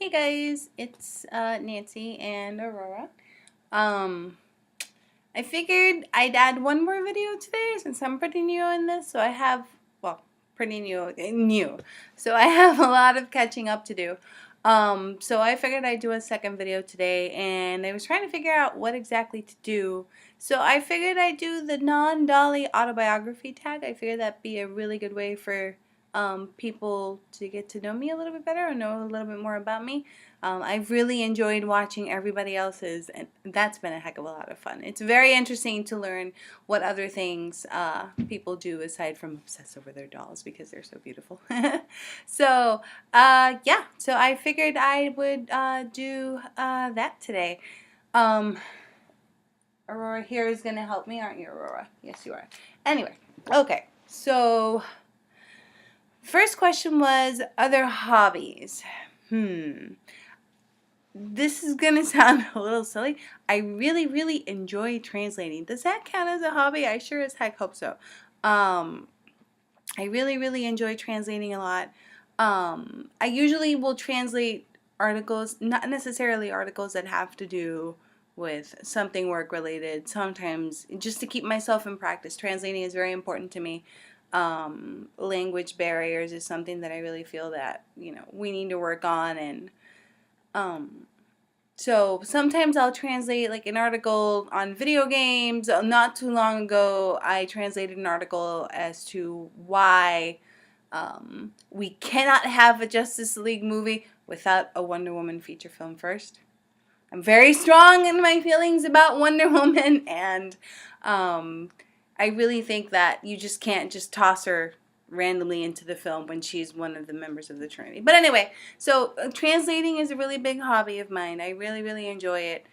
Hey guys, it's Nancy and Aurora. Um, I figured I'd add one more video today since I'm pretty new in this, so I have, well, pretty new. So I have a lot of catching up to do. So I figured I'd do a second video today, and I was trying to figure out what exactly to do. So I figured I'd do the non-dolly autobiography tag. I figured that'd be a really good way for people to get to know me a little bit better and know a little bit more about me. I've really enjoyed watching everybody else's, and that's been a heck of a lot of fun. It's very interesting to learn what other things people do aside from obsess over their dolls because they're so beautiful. So, yeah, so I figured I would do that today. Aurora here is going to help me, aren't you, Aurora? Yes, you are. Anyway, okay, so first question was other hobbies. This is gonna sound a little silly. I really enjoy translating. Does that count as a hobby? I sure as heck hope so. I really enjoy translating a lot. I usually will translate articles, not necessarily articles that have to do with something work related. Sometimes just to keep myself in practice. Translating is very important to me. Language barriers is something that I really feel that we need to work on, and so sometimes I'll translate like an article on video games. Not too long ago, I translated an article as to why we cannot have a Justice League movie without a Wonder Woman feature film first. I'm very strong in my feelings about Wonder Woman, and I really think that you just can't just toss her randomly into the film when she's one of the members of the Trinity. But anyway, so translating is a really big hobby of mine. I really enjoy it.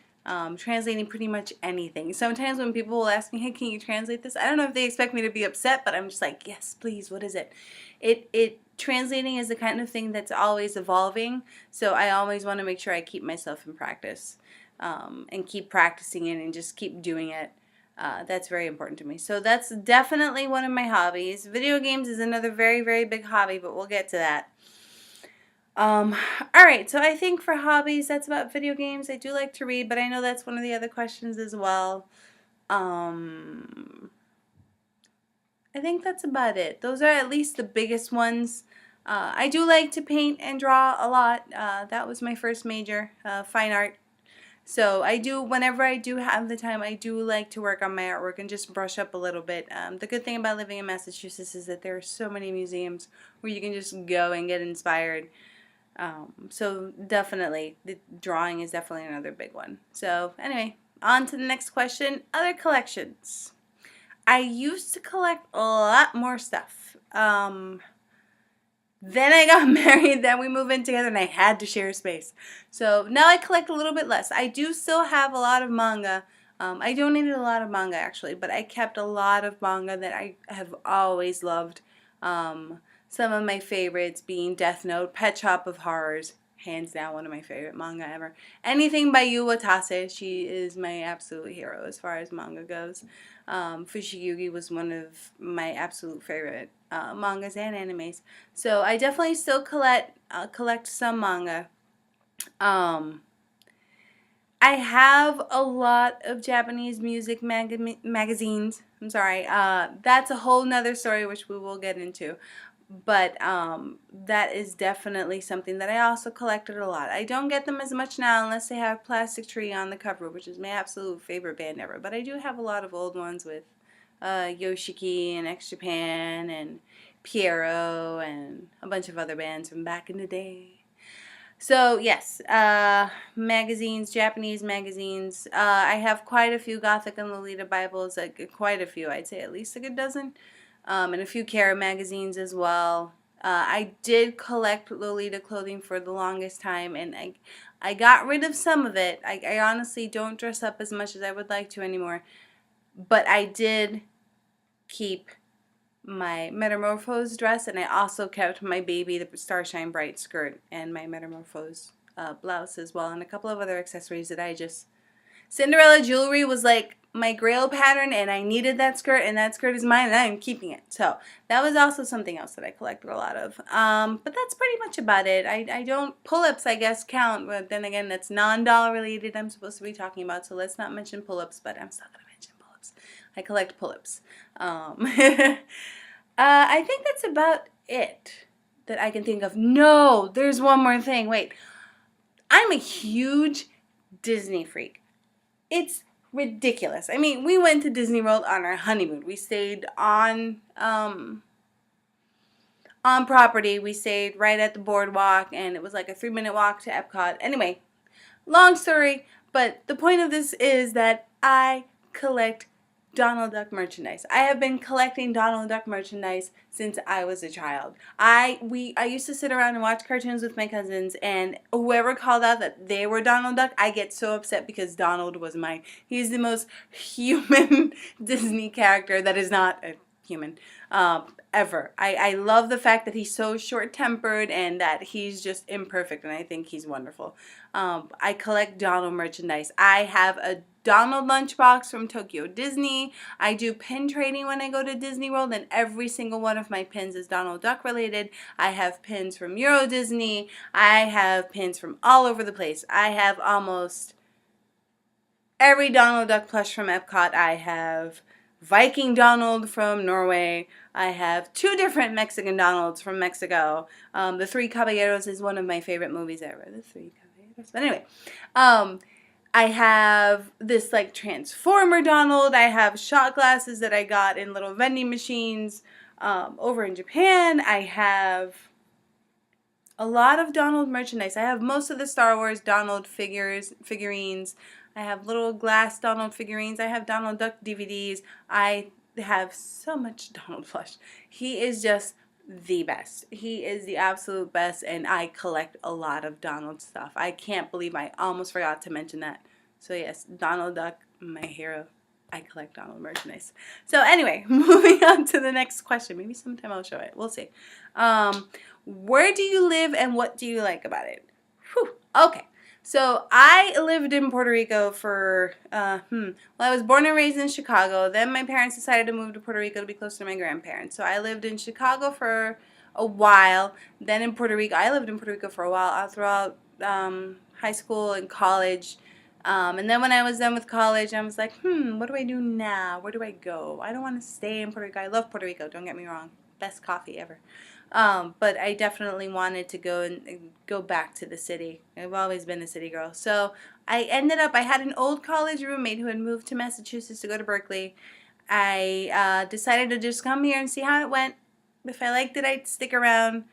Translating pretty much anything. Sometimes when people will ask me, hey, can you translate this? I don't know if they expect me to be upset, but I'm just like, yes, please, what is it? Translating is the kind of thing that's always evolving, so I always want to make sure I keep myself in practice, and keep practicing it and just keep doing it. That's very important to me. So that's definitely one of my hobbies. Video games is another very big hobby, but we'll get to that. Alright, so I think for hobbies, that's about video games. I do like to read, but I know that's one of the other questions as well. I think that's about it. Those are at least the biggest ones. I do like to paint and draw a lot. That was my first major, fine art. So I do, whenever I do have the time, I do like to work on my artwork and just brush up a little bit. The good thing about living in Massachusetts is that there are so many museums where you can just go and get inspired. So definitely, the drawing is definitely another big one. So anyway, on to the next question, other collections. I used to collect a lot more stuff. Then I got married, then we moved in together, and I had to share space. So now I collect a little bit less. I do still have a lot of manga. I donated a lot of manga actually, but I kept a lot of manga that I have always loved. Some of my favorites being Death Note, Pet Shop of Horrors, hands down one of my favorite manga ever. Anything by Yu Watase, she is my absolute hero as far as manga goes. Fushigi was one of my absolute favorite mangas and animes. So I definitely still collect some manga. I have a lot of Japanese music magazines. I'm sorry. That's a whole nother story which we will get into. But that is definitely something that I also collected a lot. I don't get them as much now unless they have Plastic Tree on the cover, which is my absolute favorite band ever. But I do have a lot of old ones with Yoshiki and X Japan and Piero and a bunch of other bands from back in the day. So yes, magazines, Japanese magazines. I have quite a few Gothic and Lolita Bibles, like quite a few. I'd say at least a good dozen, and a few Kara magazines as well. I did collect Lolita clothing for the longest time, and I got rid of some of it. I honestly don't dress up as much as I would like to anymore, but I did keep my Metamorphose dress, and I also kept my baby, the Starshine Bright skirt, and my Metamorphose blouse as well, and a couple of other accessories that I just Cinderella jewelry was like my grail pattern, and I needed that skirt, and that skirt is mine, and I'm keeping it. So that was also something else that I collected a lot of. But that's pretty much about it. I don't, pull-ups I guess count, but then again, that's non-dollar related I'm supposed to be talking about, so let's not mention pull-ups, but I'm still going to mention pull-ups. I collect pull-ups. I think that's about it that I can think of. No, there's one more thing. Wait. I'm a huge Disney freak. It's ridiculous. I mean, we went to Disney World on our honeymoon. We stayed on property. We stayed right at the boardwalk, and it was like a 3-minute walk to Epcot. Anyway, long story, but the point of this is that I collect Donald Duck merchandise. I have been collecting Donald Duck merchandise since I was a child. I used to sit around and watch cartoons with my cousins, and whoever called out that they were Donald Duck, I get so upset because Donald was mine. He's the most human Disney character that is not a human ever. I love the fact that he's so short-tempered and that he's just imperfect, and I think he's wonderful. I collect Donald merchandise. I have a Donald lunchbox from Tokyo Disney. I do pin trading when I go to Disney World, and every single one of my pins is Donald Duck related. I have pins from Euro Disney. I have pins from all over the place. I have almost every Donald Duck plush from Epcot. I have Viking Donald from Norway. I have 2 different Mexican Donalds from Mexico. The Three Caballeros is one of my favorite movies ever. The Three Caballeros. But anyway, I have this like Transformer Donald. I have shot glasses that I got in little vending machines over in Japan. I have a lot of Donald merchandise. I have most of the Star Wars Donald figurines. I have little glass Donald figurines. I have Donald Duck DVDs. I have so much Donald plush. He is just the best. He is the absolute best, and I collect a lot of Donald stuff. I can't believe I almost forgot to mention that. So yes, Donald Duck, my hero. I collect Donald merchandise. So anyway, moving on to the next question. Maybe sometime I'll show it. We'll see. Where do you live and what do you like about it? Whew. Okay. So I lived in Puerto Rico for, well, I was born and raised in Chicago. Then my parents decided to move to Puerto Rico to be close to my grandparents. So I lived in Chicago for a while. Then in Puerto Rico, I lived in Puerto Rico for a while, throughout high school and college. And then when I was done with college, I was like, what do I do now? Where do I go? I don't want to stay in Puerto Rico. I love Puerto Rico, don't get me wrong. Best coffee ever. But I definitely wanted to go back to the city. I've always been a city girl. So I had an old college roommate who had moved to Massachusetts to go to Berkeley. I decided to just come here and see how it went. If I liked it, I'd stick around.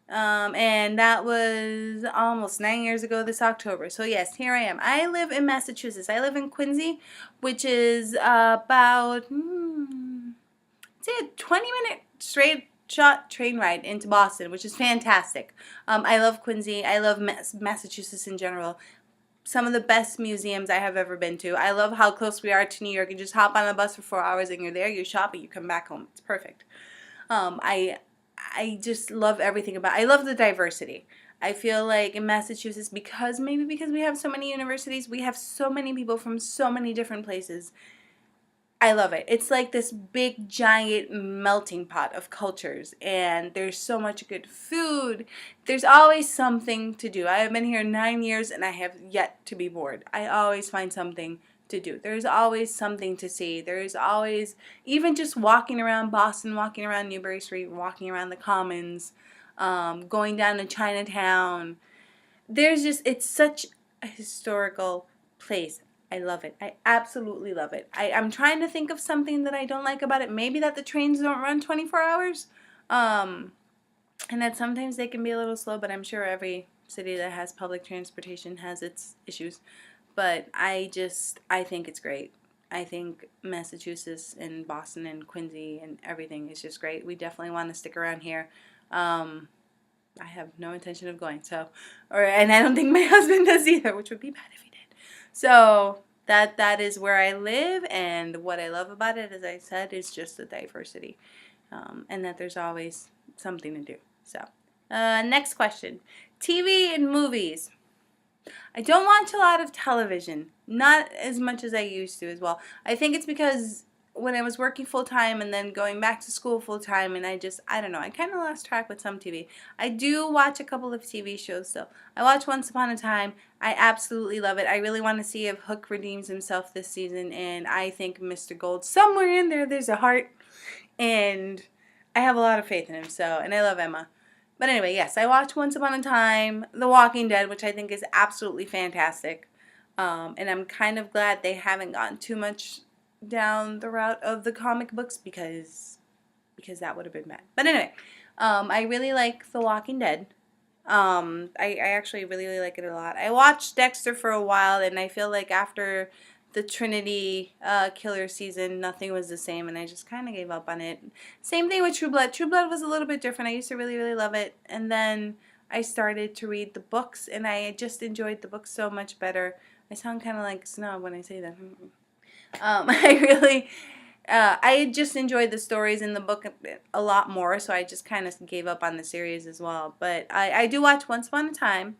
And that was almost 9 years ago this October. So yes, here I am. I live in Massachusetts. I live in Quincy, which is about, say a 20-minute straight shot train ride into Boston, which is fantastic. I love Quincy. I love Massachusetts in general. Some of the best museums I have ever been to. I love how close we are to New York. You just hop on a bus for 4 hours and you're there, you shop, and you come back home. It's perfect. I just love everything about it. I love the diversity. I feel like in Massachusetts, maybe because we have so many universities, we have so many people from so many different places. I love it. It's like this big, giant melting pot of cultures, and there's so much good food. There's always something to do. I have been here 9 years, and I have yet to be bored. I always find something to do. There's always something to see. There's always, even just walking around Boston, walking around Newbury Street, walking around the Commons, going down to Chinatown. It's such a historical place. I love it. I absolutely love it. I'm trying to think of something that I don't like about it. Maybe that the trains don't run 24 hours. And that sometimes they can be a little slow, but I'm sure every city that has public transportation has its issues. But I think it's great. I think Massachusetts and Boston and Quincy and everything is just great. We definitely want to stick around here. I have no intention of going, and I don't think my husband does either, which would be bad if he did. So that is where I live, and what I love about it, as I said, is just the diversity, and that there's always something to do. So, next question: TV and movies. I don't watch a lot of television. Not as much as I used to as well. I think it's because when I was working full time and then going back to school full time, and I don't know, I kind of lost track with some TV. I do watch a couple of TV shows though. I watch Once Upon a Time. I absolutely love it. I really want to see if Hook redeems himself this season, and I think Mr. Gold, somewhere in there, there's a heart, and I have a lot of faith in him, so, and I love Emma. But anyway, yes, I watched Once Upon a Time, The Walking Dead, which I think is absolutely fantastic. And I'm kind of glad they haven't gotten too much down the route of the comic books because that would have been bad. But anyway, I really like The Walking Dead. I actually really, really like it a lot. I watched Dexter for a while, and I feel like after the Trinity killer season, nothing was the same, and I just kind of gave up on it. Same thing with True Blood. True Blood was a little bit different. I used to really, really love it, and then I started to read the books, and I just enjoyed the books so much better. I sound kind of like a snob when I say that. I just enjoyed the stories in the book a lot more, so I just kind of gave up on the series as well. But I do watch Once Upon a Time,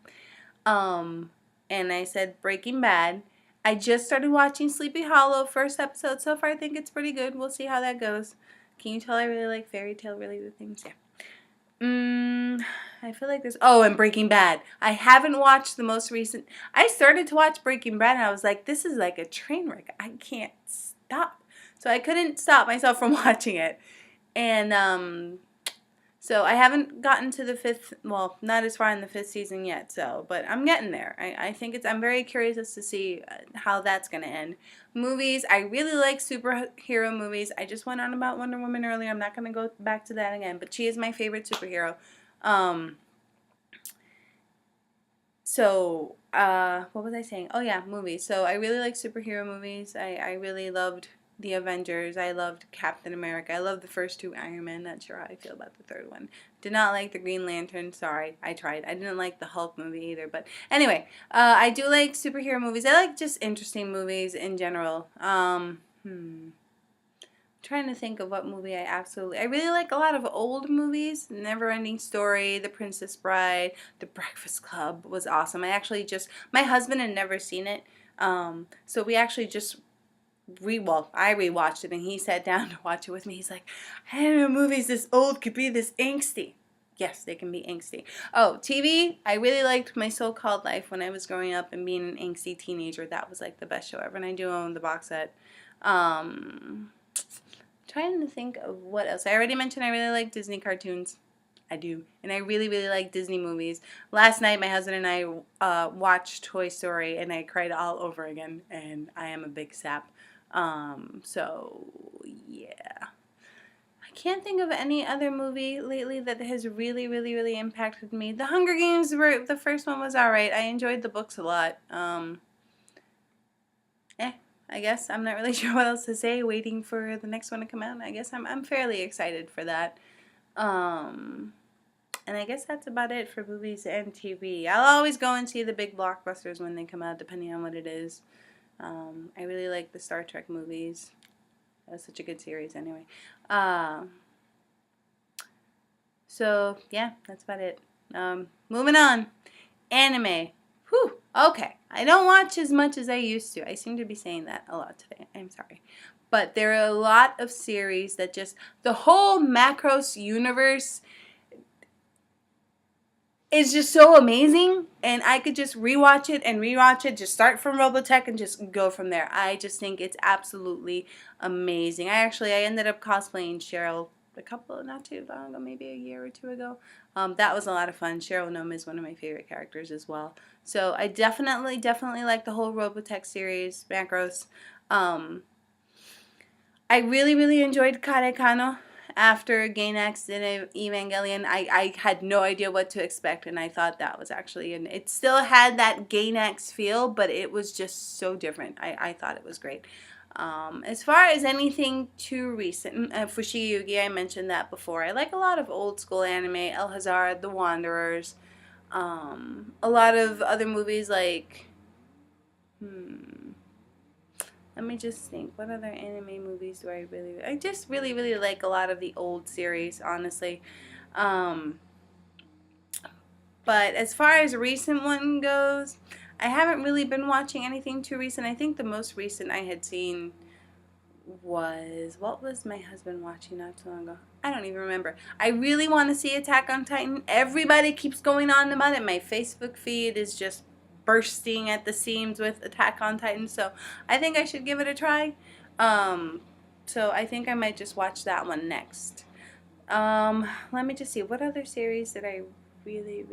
and I said Breaking Bad. I just started watching Sleepy Hollow, first episode. So far, I think it's pretty good. We'll see how that goes. Can you tell I really like fairy tale related things? Yeah. I feel like there's... Oh, and Breaking Bad. I haven't watched the most recent... I started to watch Breaking Bad, and I was like, this is like a train wreck. I can't stop. So I couldn't stop myself from watching it. And, so I haven't gotten to the fifth... Well, not as far in the fifth season yet, so... But I'm getting there. I think it's... I'm very curious as to see how that's going to end. Movies. I really like superhero movies. I just went on about Wonder Woman earlier. I'm not going to go back to that again. But she is my favorite superhero. What was I saying? Oh yeah, movies. So I really like superhero movies. I really loved the Avengers. I loved Captain America. I loved the first two Iron Man. Not sure how I feel about the third one. Did not like the Green Lantern. Sorry, I tried. I didn't like the Hulk movie either. But anyway, I do like superhero movies. I like just interesting movies in general. Trying to think of what movie I really like a lot of old movies. Neverending Story, The Princess Bride, The Breakfast Club was awesome. My husband had never seen it, so we actually just I rewatched it, and he sat down to watch it with me. He's like, I didn't know movies this old could be this angsty. Yes, they can be angsty. Oh, TV, I really liked My So-Called Life when I was growing up and being an angsty teenager. That was like the best show ever, and I do own the box set. Trying to think of what else. I already mentioned I really like Disney cartoons. I do. And I really, really like Disney movies. Last night, my husband and I watched Toy Story, and I cried all over again. And I am a big sap. So, yeah. I can't think of any other movie lately that has really, really, really impacted me. The Hunger Games, the first one was alright. I enjoyed the books a lot. I guess I'm not really sure what else to say. Waiting for the next one to come out. I guess I'm fairly excited for that. And I guess that's about it for movies and TV. I'll always go and see the big blockbusters when they come out, depending on what it is. I really like the Star Trek movies. That was such a good series, anyway. So yeah, that's about it. Moving on. Anime. Whew. Okay. I don't watch as much as I used to. I seem to be saying that a lot today. I'm sorry. But there are a lot of series that just... The whole Macross universe is just so amazing. And I could just rewatch it. Just start from Robotech and just go from there. I just think it's absolutely amazing. I ended up cosplaying Cheryl not too long ago, maybe a year or two ago. That was a lot of fun. Cheryl Nome is one of my favorite characters as well. So I definitely like the whole Robotech series, Macross. I really enjoyed Karekano. After Gainax did Evangelion, I had no idea what to expect, and I thought that was actually, and it still had that Gainax feel, but it was just so different. I thought it was great. As far as anything too recent, Fushigi Yugi, I mentioned that before. I like a lot of old school anime, El Hazard, The Wanderers, a lot of other movies like, let me just think, what other anime movies do I just really like a lot of the old series, honestly. But as far as recent one goes, I haven't really been watching anything too recent. I think the most recent I had seen was, what was my husband watching not too long ago? I don't even remember. I really want to see Attack on Titan. Everybody keeps going on about it. My Facebook feed is just bursting at the seams with Attack on Titan. So I think I should give it a try. So I think I might just watch that one next. Let me just see. What other series did I really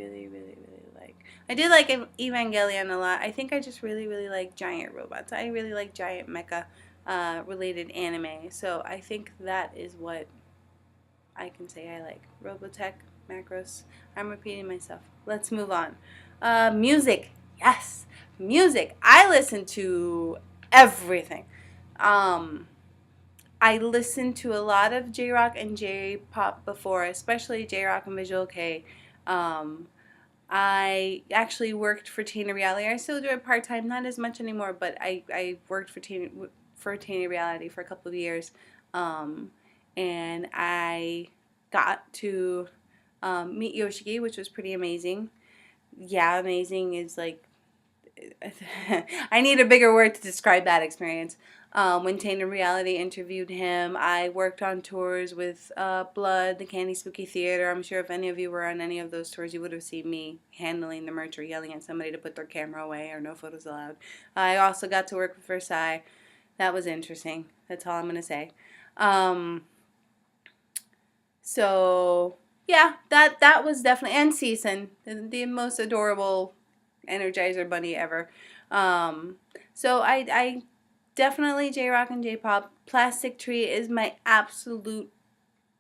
like? I did like Evangelion a lot. I think I just really like giant robots. I really like giant mecha related anime. So I think that is what I can say I like. Robotech, Macross. I'm repeating myself. Let's move on. Music. Yes. Music. I listen to everything. Um, I listened to a lot of J-rock and J-pop before, especially J-rock and Visual K. Um, I actually worked for Tina Reality. I still do it part time, not as much anymore, but I worked for Tina Reality for a couple of years, um, and I got to meet Yoshiki, which was pretty amazing. Yeah, amazing is like I need a bigger word to describe that experience. When Tainted Reality interviewed him, I worked on tours with Blood, the Candy Spooky Theater. I'm sure if any of you were on any of those tours, you would have seen me handling the merch or yelling at somebody to put their camera away or no photos allowed. I also got to work with Versailles. That was interesting. That's all I'm going to say. Um, so, yeah, that was definitely, and Season, the most adorable Energizer Bunny ever. Um, so I definitely J-Rock and J-Pop. Plastic Tree is my absolute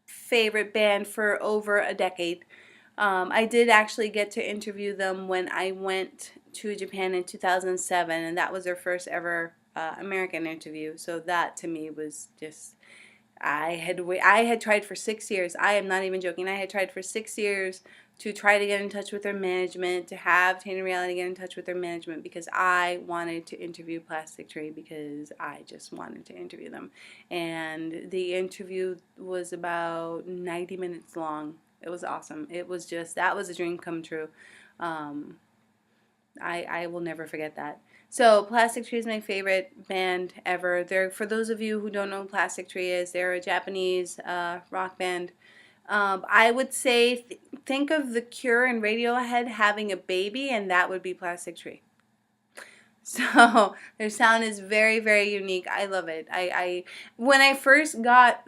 favorite band for over a decade. I did actually get to interview them when I went to Japan in 2007, and that was their first ever American interview. So that to me was just I had tried for 6 years. I am not even joking. I had tried for 6 years to try to get in touch with their management, to have Tainted Reality get in touch with their management because I wanted to interview Plastic Tree because I just wanted to interview them. And the interview was about 90 minutes long. It was awesome. It was just, that was a dream come true. Um, I will never forget that. So Plastic Tree is my favorite band ever. They're, for those of you who don't know who Plastic Tree is, they're a Japanese rock band. I would say think of The Cure and Radiohead having a baby, and that would be Plastic Tree. So their sound is very unique. I love it. I when I first got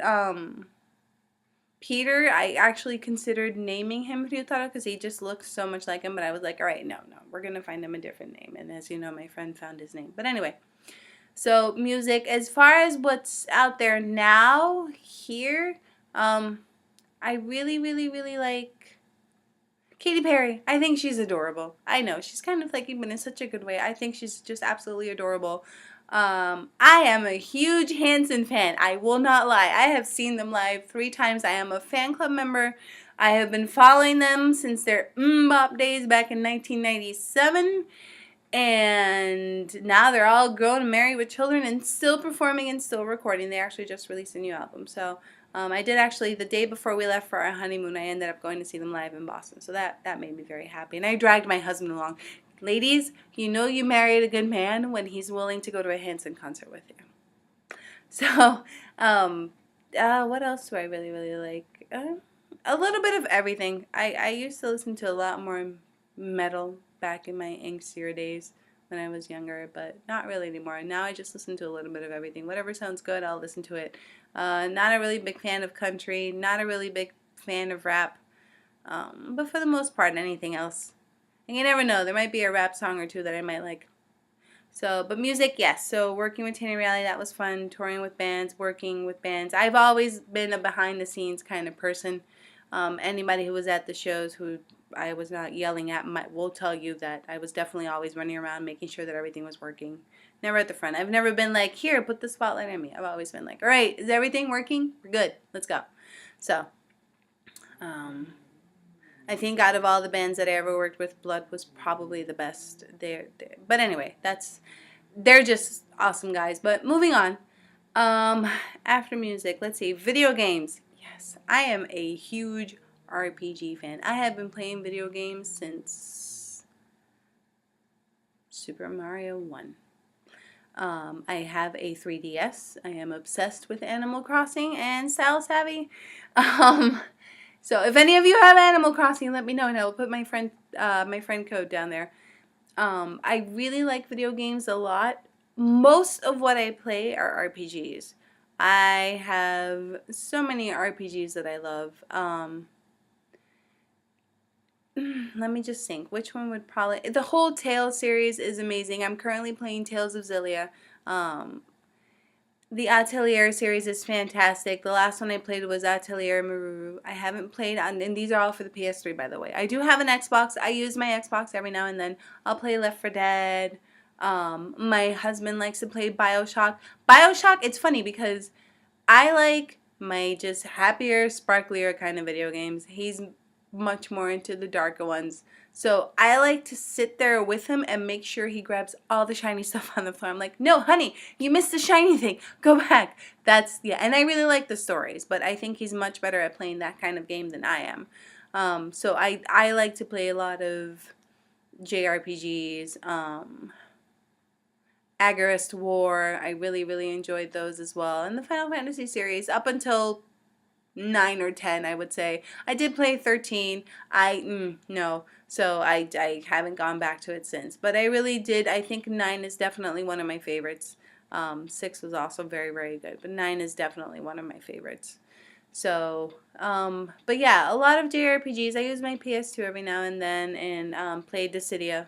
Peter, I actually considered naming him Ryutaro because he just looks so much like him, but I was like, all right, no, we're going to find him a different name. And as you know, my friend found his name. But anyway, so music, as far as what's out there now, here, I really like Katy Perry. I think she's adorable. I know, she's kind of flaky, but in such a good way. I think she's just absolutely adorable. I am a huge Hanson fan. I will not lie. I have seen them live 3 times. I am a fan club member. I have been following them since their Bop days back in 1997. And now they're all grown and married with children and still performing and still recording. They actually just released a new album. So I did actually, the day before we left for our honeymoon, I ended up going to see them live in Boston. So that made me very happy. And I dragged my husband along. Ladies, you know you married a good man when he's willing to go to a Hanson concert with you. So, what else do I really like? A little bit of everything. I used to listen to a lot more metal back in my angstier days when I was younger, but not really anymore. Now I just listen to a little bit of everything. Whatever sounds good, I'll listen to it. Not a really big fan of country, not a really big fan of rap, but for the most part, anything else. And you never know, there might be a rap song or two that I might like. So, but music, yes. So working with Tainted Reality, that was fun. Touring with bands, working with bands. I've always been a behind the scenes kind of person. Anybody who was at the shows who I was not yelling at will tell you that I was definitely always running around making sure that everything was working. Never at the front. I've never been like, here, put the spotlight on me. I've always been like, all right, is everything working? We're good. Let's go. So, I think out of all the bands that I ever worked with, Blood was probably the best. But anyway, they're just awesome guys. But moving on. After music, let's see, video games. Yes, I am a huge RPG fan. I have been playing video games since Super Mario 1. I have a 3DS. I am obsessed with Animal Crossing and Sal Savvy. Um, so if any of you have Animal Crossing, let me know, and I will put my friend code down there. I really like video games a lot. Most of what I play are RPGs. I have so many RPGs that I love. Let me just think. Which one would probably... The whole Tales series is amazing. I'm currently playing Tales of Xillia. Um, the Atelier series is fantastic. The last one I played was Atelier Maruru. I haven't played on... And these are all for the PS3, by the way. I do have an Xbox. I use my Xbox every now and then. I'll play Left 4 Dead. My husband likes to play Bioshock. Bioshock, it's funny because I like my just happier, sparklier kind of video games. He's much more into the darker ones. So I like to sit there with him and make sure he grabs all the shiny stuff on the floor. I'm like, no, honey, you missed the shiny thing. Go back. That's, yeah. And I really like the stories, but I think he's much better at playing that kind of game than I am. So I like to play a lot of JRPGs, Agarist War. I really, really enjoyed those as well. And the Final Fantasy series, up until 9 or 10, I would say. I did play 13. No. So I haven't gone back to it since. But I really did. I think 9 is definitely one of my favorites. 6 was also very, very good. But 9 is definitely one of my favorites. So, but yeah, a lot of JRPGs. I use my PS2 every now and then and play Dissidia.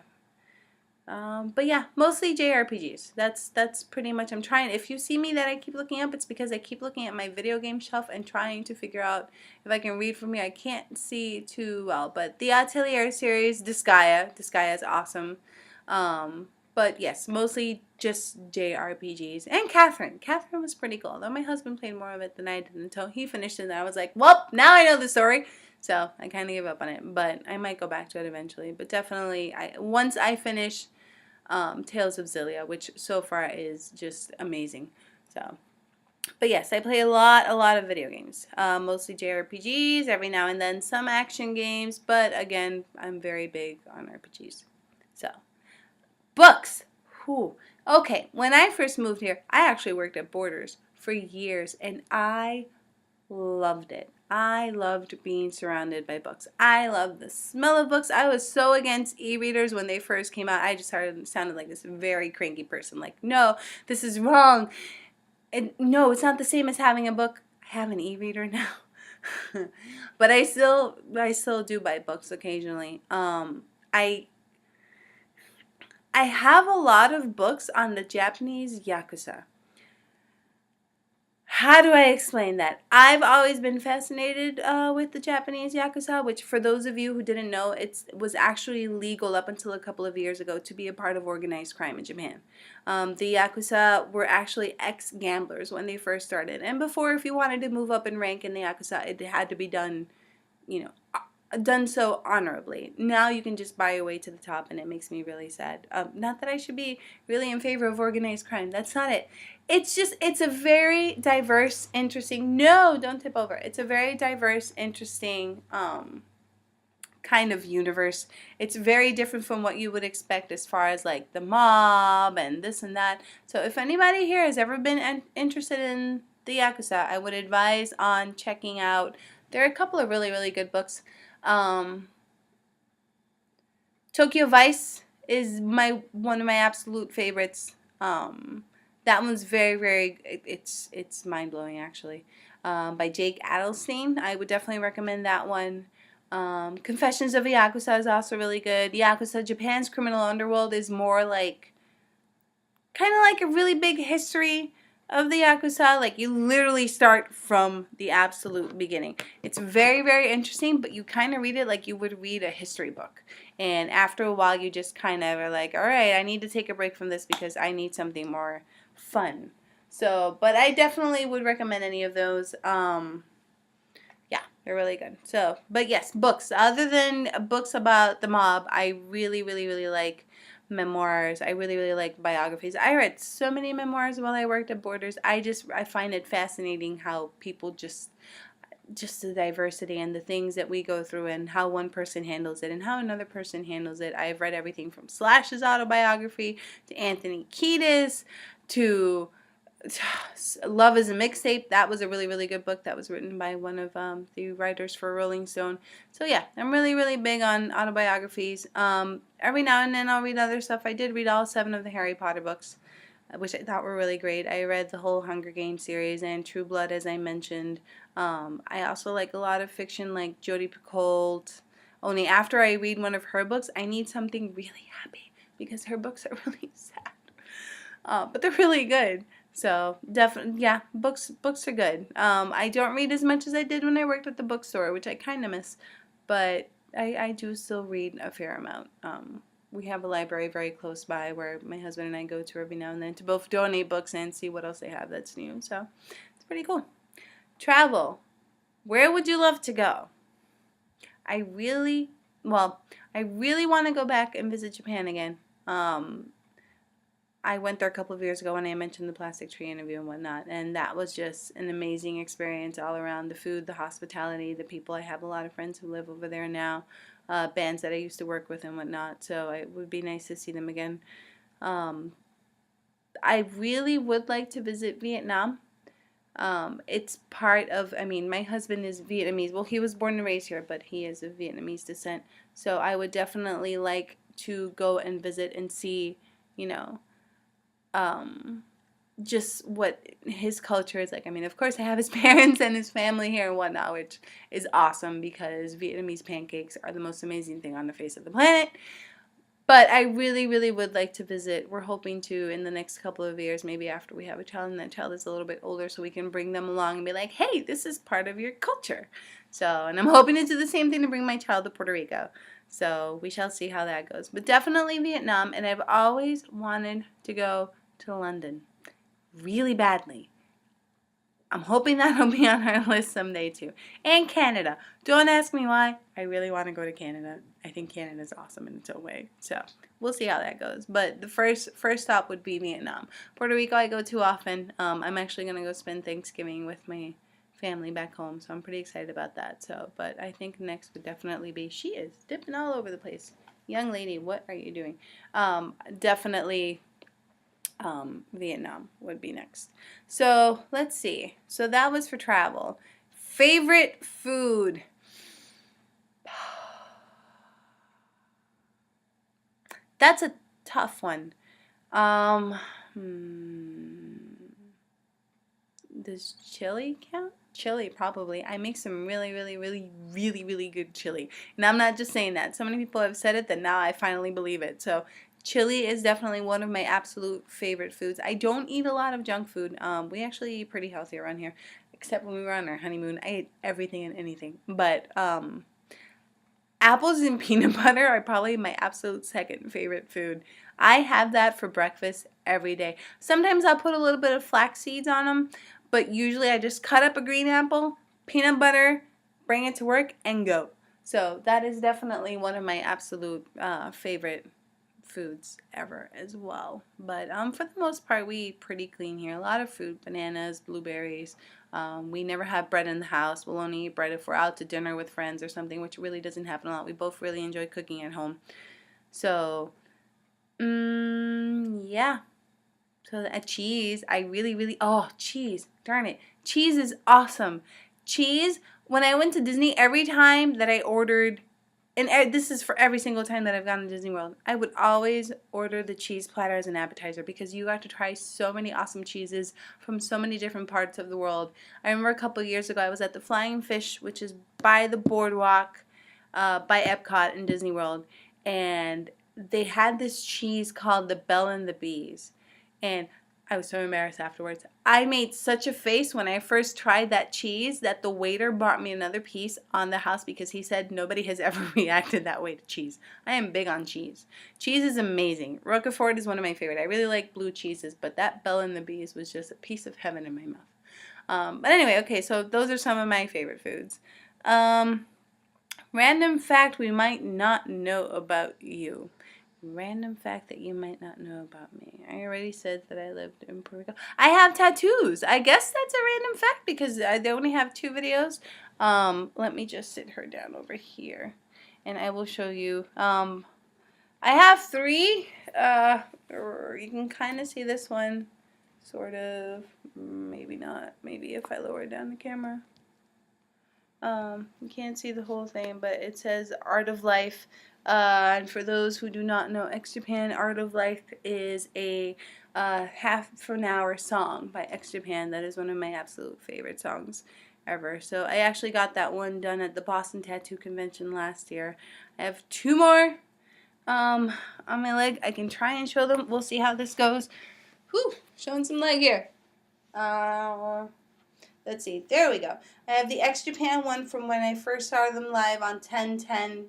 But yeah, mostly JRPGs. That's pretty much. I'm trying. If you see me that I keep looking up, it's because I keep looking at my video game shelf and trying to figure out if I can read from here. I can't see too well, but the Atelier series, Disgaea is awesome. But yes, mostly just JRPGs. And Catherine was pretty cool. Though my husband played more of it than I did until he finished it, and I was like, well, now I know the story. So I kind of gave up on it, but I might go back to it eventually. But definitely, once I finish Tales of Xillia, which so far is just amazing. So, but yes, I play a lot of video games. Mostly JRPGs, every now and then some action games, but again, I'm very big on RPGs. So, books. Whew. Okay, when I first moved here, I actually worked at Borders for years, and I loved it. I loved being surrounded by books. I loved the smell of books. I was so against e-readers when they first came out. I just sounded like this very cranky person. Like, no, this is wrong. And no, it's not the same as having a book. I have an e-reader now. But I still do buy books occasionally. I have a lot of books on the Japanese Yakuza. How do I explain that? I've always been fascinated with the Japanese Yakuza, which for those of you who didn't know, it was actually legal up until a couple of years ago to be a part of organized crime in Japan. The Yakuza were actually ex-gamblers when they first started. And before, if you wanted to move up in rank in the Yakuza, it had to be done, done so honorably. Now you can just buy your way to the top, and it makes me really sad. Not that I should be really in favor of organized crime. That's not it. It's a very diverse, interesting, no, don't tip over. It's a very diverse, interesting kind of universe. It's very different from what you would expect as far as like the mob and this and that. So if anybody here has ever been interested in the Yakuza, I would advise on checking out. There are a couple of really, really good books. Tokyo Vice is one of my absolute favorites. That one's very, very, it's mind-blowing actually. By Jake Adelstein. I would definitely recommend that one. Confessions of a Yakuza is also really good. Yakuza, Japan's criminal underworld, is more like, kind of like a really big history of the Yakuza. Like, you literally start from the absolute beginning. It's very, very interesting, but you kind of read it like you would read a history book. And after a while, you just kind of are like, all right, I need to take a break from this because I need something more fun. So, but I definitely would recommend any of those. Yeah, they're really good. So, but yes, books. Other than books about the mob, I really, really, really like memoirs. I really, really like biographies. I read so many memoirs while I worked at Borders. I find it fascinating how people just just the diversity and the things that we go through and how one person handles it and how another person handles it. I've read everything from Slash's autobiography to Anthony Kiedis to Love is a Mixtape. That was a really, really good book that was written by one of the writers for Rolling Stone. So yeah, I'm really, really big on autobiographies. Every now and then I'll read other stuff. I did read all 7 of the Harry Potter books, which I thought were really great. I read the whole Hunger Games series and True Blood, as I mentioned. I also like a lot of fiction like Jodi Picoult. Only after I read one of her books, I need something really happy because her books are really sad. But they're really good. So definitely, yeah, books are good. I don't read as much as I did when I worked at the bookstore, which I kind of miss, but I do still read a fair amount. We have a library very close by where my husband and I go to every now and then to both donate books and see what else they have that's new. So it's pretty cool. Travel. Where would you love to go? I really, I really want to go back and visit Japan again. I went there a couple of years ago when I mentioned the plastic tree interview and whatnot, and that was just an amazing experience all around. The food, the hospitality, the people. I have a lot of friends who live over there now, bands that I used to work with and whatnot, so it would be nice to see them again. Um, I really would like to visit Vietnam. It's part of, I mean, my husband is Vietnamese. Well, he was born and raised here, but he is of Vietnamese descent, so I would definitely like to go and visit and see, you know, um, just what his culture is like. I mean, of course, I have his parents and his family here and whatnot, which is awesome because Vietnamese pancakes are the most amazing thing on the face of the planet. But I really, really would like to visit. We're hoping to in the next couple of years, maybe after we have a child and that child is a little bit older, so we can bring them along and be like, hey, this is part of your culture. So, and I'm hoping to do the same thing to bring my child to Puerto Rico. So we shall see how that goes. But definitely Vietnam, and I've always wanted to go to London really badly. I'm hoping that'll be on our list someday too. And Canada. Don't ask me why. I really want to go to Canada. I think Canada's awesome in its own way. So we'll see how that goes. But the first stop would be Vietnam. Puerto Rico I go too often. I'm actually gonna go spend Thanksgiving with my family back home, so I'm pretty excited about that. So, but I think next would definitely be, she is dipping all over the place. Young lady, what are you doing? Definitely Vietnam would be next. So let's see. So that was for travel. Favorite food. That's a tough one. Um, hmm, does chili count? Chili, probably. I make some really, really, really, really, really good chili. And I'm not just saying that. So many people have said it that now I finally believe it. So chili is definitely one of my absolute favorite foods. I don't eat a lot of junk food. We actually eat pretty healthy around here. Except when we were on our honeymoon. I ate everything and anything. But apples and peanut butter are probably my absolute second favorite food. I have that for breakfast every day. Sometimes I'll put a little bit of flax seeds on them, but usually I just cut up a green apple, peanut butter, bring it to work, and go. So that is definitely one of my absolute favorite foods ever as well. But for the most part, we eat pretty clean here. A lot of fruit, bananas, blueberries. We never have bread in the house. We'll only eat bread if we're out to dinner with friends or something, which really doesn't happen a lot. We both really enjoy cooking at home. So, yeah. So cheese, I really, really, oh, cheese, darn it. Cheese is awesome. Cheese, when I went to Disney, every time that I ordered, and this is for every single time that I've gone to Disney World, I would always order the cheese platter as an appetizer because you got to try so many awesome cheeses from so many different parts of the world. I remember a couple of years ago, I was at the Flying Fish, which is by the boardwalk, by Epcot in Disney World, and they had this cheese called the Belle and the Bees. And I was so embarrassed afterwards. I made such a face when I first tried that cheese that the waiter brought me another piece on the house because he said nobody has ever reacted that way to cheese. I am big on cheese. Cheese is amazing. Roquefort is one of my favorite. I really like blue cheeses, but that Belle and the Bees was just a piece of heaven in my mouth. But anyway, okay, so those are some of my favorite foods. Random fact we might not know about you. Random fact that you might not know about me. I already said that I lived in Puerto Rico. I have tattoos. I guess that's a random fact because I only have 2 videos. Let me just sit her down over here, and I will show you. I have three. You can kind of see this one, sort of. Maybe not. Maybe if I lower down the camera. You can't see the whole thing, but it says Art of Life. And for those who do not know X Japan, Art of Life is a half an hour song by X Japan. That is one of my absolute favorite songs ever. So I actually got that one done at the Boston Tattoo Convention last year. I have two more on my leg. I can try and show them. We'll see how this goes. Whew, showing some leg here. Let's see. There we go. I have the X Japan one from when I first saw them live on 10-10-10,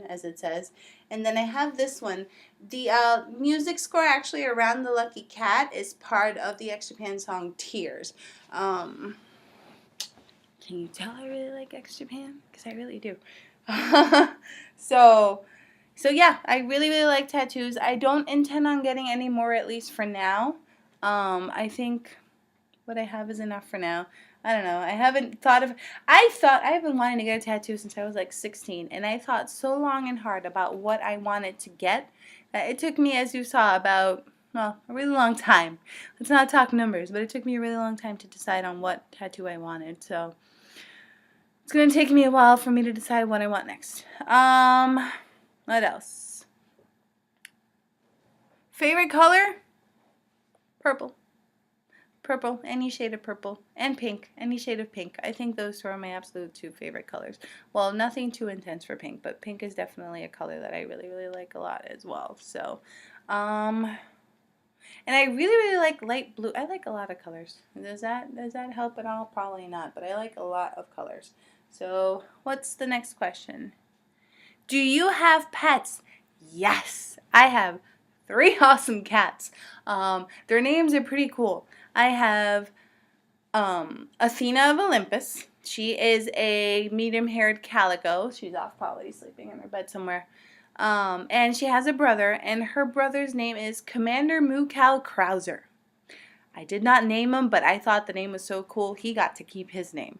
as it says. And then I have this one. The music score actually around the Lucky Cat is part of the X Japan song Tears. Can you tell I really like X Japan? Because I really do. So yeah, I really, really like tattoos. I don't intend on getting any more, at least for now. I think what I have is enough for now. I don't know. I haven't thought of... I've been wanting to get a tattoo since I was like 16. And I thought so long and hard about what I wanted to get. That it took me, as you saw, about, well, a really long time. Let's not talk numbers, but it took me a really long time to decide on what tattoo I wanted. So it's going to take me a while for me to decide what I want next. What else? Favorite color? Purple. Purple, any shade of purple, and pink, any shade of pink. I think those two are my absolute two favorite colors. Well, nothing too intense for pink, but pink is definitely a color that I really, really like a lot as well. So, and I really, really like light blue. I like a lot of colors. Does that help at all? Probably not, but I like a lot of colors. So, what's the next question? Do you have pets? Yes, I have 3 awesome cats. Their names are pretty cool. I have Athena of Olympus. She is a medium-haired calico. She's off probably sleeping in her bed somewhere. And she has a brother, and her brother's name is Commander Mukal Krauser. I did not name him, but I thought the name was so cool, he got to keep his name.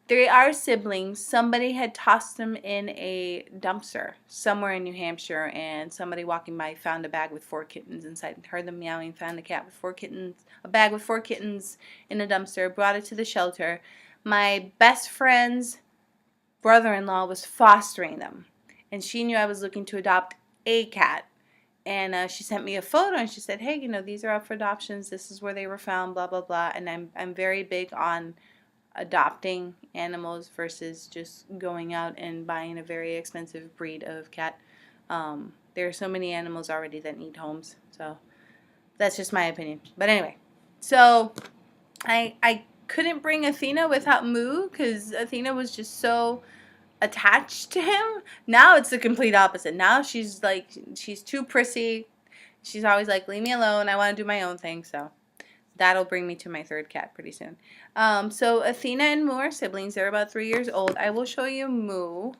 They are siblings. Somebody had tossed them in a dumpster somewhere in New Hampshire, and somebody walking by found a bag with 4 kittens inside, heard them meowing, found a cat with 4 kittens, a bag with 4 kittens in a dumpster, brought it to the shelter. My best friend's brother-in-law was fostering them, and she knew I was looking to adopt a cat. And she sent me a photo, and she said, hey, you know, these are up for adoptions. This is where they were found, blah, blah, blah. And I'm very big on adopting animals versus just going out and buying a very expensive breed of cat. There are so many animals already that need homes. So that's just my opinion. But anyway, so I couldn't bring Athena without Moo because Athena was just so attached to him. Now it's the complete opposite. Now she's too prissy. She's always like, leave me alone. I want to do my own thing. So that'll bring me to my 3rd cat pretty soon. So Athena and Moo are siblings. They're about 3 years old. I will show you Moo.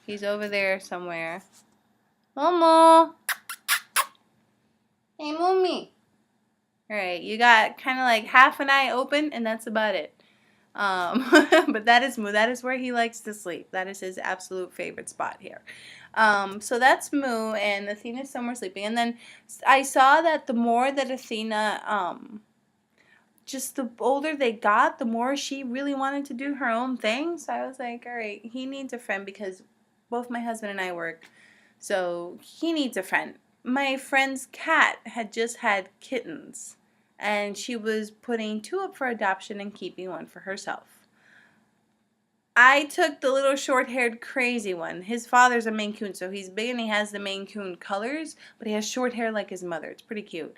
He's over there somewhere. Momo. Hey, Moomy. Alright, you got kind of like half an eye open, and that's about it. But that is Moo. That is where he likes to sleep. That is his absolute favorite spot here. So that's Moo, and Athena's somewhere sleeping. And then I saw that the more that Athena, just the older they got, the more she really wanted to do her own thing. So I was like, all right, he needs a friend because both my husband and I work. So he needs a friend. My friend's cat had just had kittens, and she was putting 2 up for adoption and keeping 1 for herself. I took the little short-haired crazy one. His father's a Maine Coon, so he's big and he has the Maine Coon colors, but he has short hair like his mother. It's pretty cute.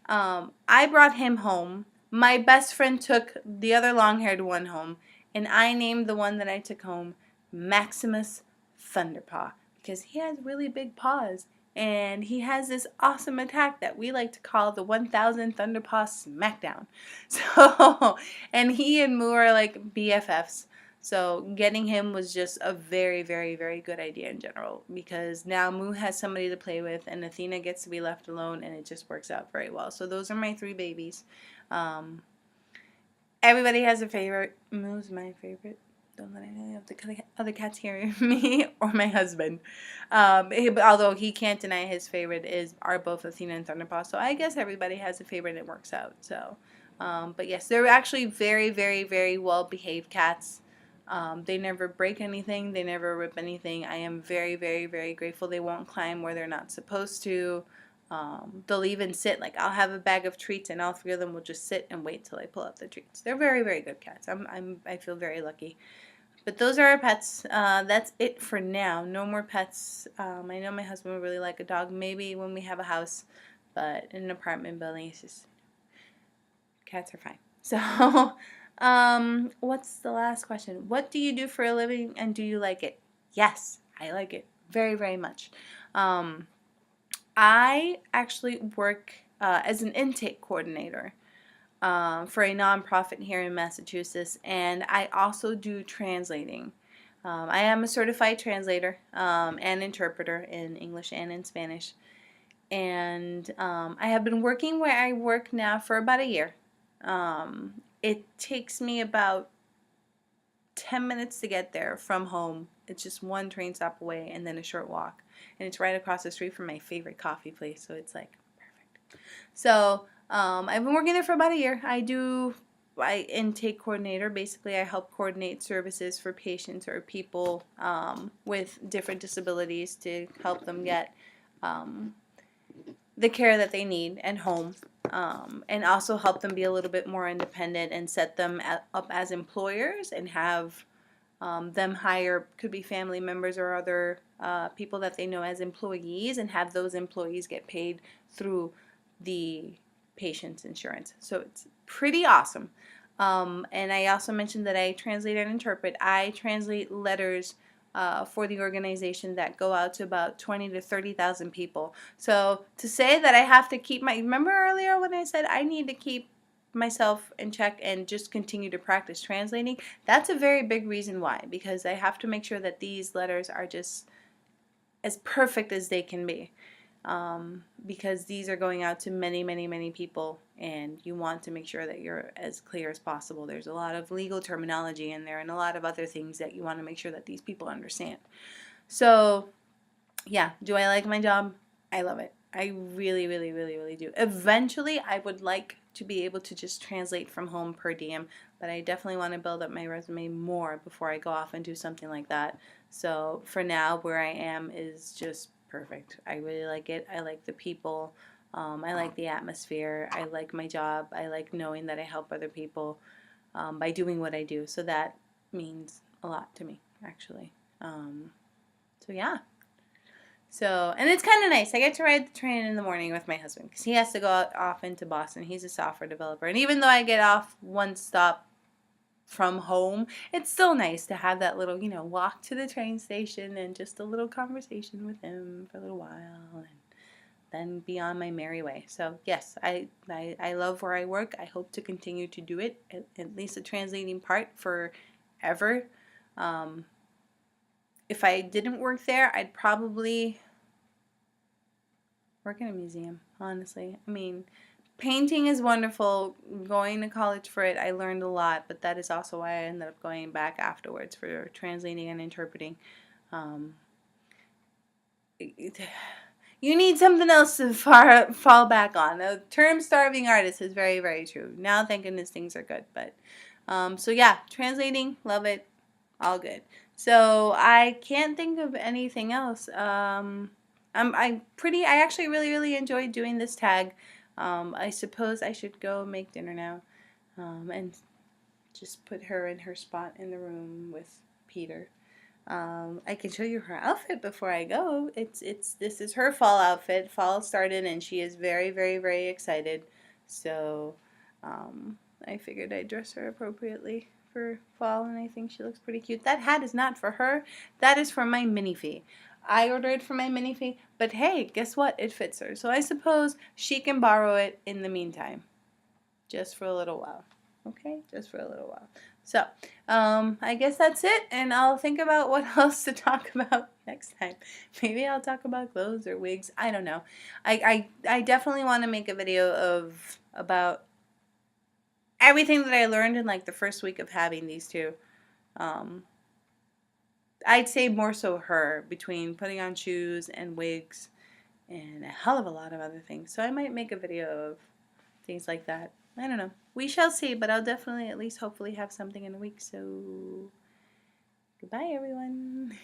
I brought him home. My best friend took the other long-haired one home, and I named the one that I took home Maximus Thunderpaw because he has really big paws. And he has this awesome attack that we like to call the 1000 Thunderpaw Smackdown. So, and he and Moo are like BFFs. So getting him was just a very, very, very good idea in general because now Moo has somebody to play with and Athena gets to be left alone and it just works out very well. So those are my 3 babies. Everybody has a favorite. Moo's my favorite. Don't let any of the other cats hear me or my husband. Although he can't deny his favorite are both Athena and Thunderpaw. So I guess everybody has a favorite and it works out. So, but yes, they're actually very, very, very well behaved cats. They never break anything. They never rip anything. I am very, very, very grateful. They won't climb where they're not supposed to. They'll even sit, like I'll have a bag of treats and all three of them will just sit and wait till I pull out the treats. They're very, very good cats. I feel very lucky. But those are our pets. That's it for now. No more pets. I know my husband would really like a dog, maybe when we have a house, but in an apartment building, it's just, cats are fine. So, what's the last question? What do you do for a living and do you like it? Yes, I like it very, very much. I actually work as an intake coordinator for a nonprofit here in Massachusetts, and I also do translating. I am a certified translator and interpreter in English and in Spanish, and I have been working where I work now for about a year. It takes me about 10 minutes to get there from home. It's just one train stop away and then a short walk. And it's right across the street from my favorite coffee place, so it's like perfect. So I've been working there for about a year. I intake coordinator. Basically, I help coordinate services for patients or people with different disabilities to help them get the care that they need and home, and also help them be a little bit more independent and set them up as employers and have them hire, could be family members or other people that they know as employees, and have those employees get paid through the patient's insurance. So it's pretty awesome. And I also mentioned that I translate and interpret. I translate letters for the organization that go out to about 20 to 30,000 people. So to say that I have to keep remember earlier when I said I need to keep myself in check and just continue to practice translating, that's a very big reason why, because I have to make sure that these letters are just as perfect as they can be, because these are going out to many, many, many people, and you want to make sure that you're as clear as possible. There's a lot of legal terminology in there and a lot of other things that you want to make sure that these people understand. So yeah, do I like my job? I love it. I really, really, really, really do. Eventually, I would like to be able to just translate from home per diem, but I definitely want to build up my resume more before I go off and do something like that. So for now, where I am is just perfect. I really like it. I like the people. I like the atmosphere. I like my job. I like knowing that I help other people by doing what I do. So that means a lot to me, actually. So yeah. So, and it's kind of nice. I get to ride the train in the morning with my husband because he has to go off into Boston. He's a software developer. And even though I get off one stop from home, it's still nice to have that little, walk to the train station and just a little conversation with him for a little while and then be on my merry way. So, yes, I love where I work. I hope to continue to do it, at least the translating part, forever. If I didn't work there, I'd probably work in a museum, honestly. I mean, painting is wonderful. Going to college for it, I learned a lot, but that is also why I ended up going back afterwards for translating and interpreting. You need something else to fall back on. The term starving artist is very, very true. Now, thank goodness things are good. But so yeah, translating, love it, all good. So I can't think of anything else. I actually really, really enjoyed doing this tag. I suppose I should go make dinner now, and just put her in her spot in the room with Peter. I can show you her outfit before I go. This is her fall outfit. Fall started and she is very, very, very excited. So I figured I'd dress her appropriately for fall, and I think she looks pretty cute. That hat is not for her. That is for my minifee. I ordered it for my minifee, but hey, guess what? It fits her. So I suppose she can borrow it in the meantime, just for a little while. Okay, just for a little while. So, I guess that's it, and I'll think about what else to talk about next time. Maybe I'll talk about clothes or wigs. I don't know. I definitely want to make a video about everything that I learned in like the first week of having these two. Um, I'd say more so her, between putting on shoes and wigs and a hell of a lot of other things. So I might make a video of things like that. I don't know. We shall see, but I'll definitely at least hopefully have something in a week. So goodbye, everyone.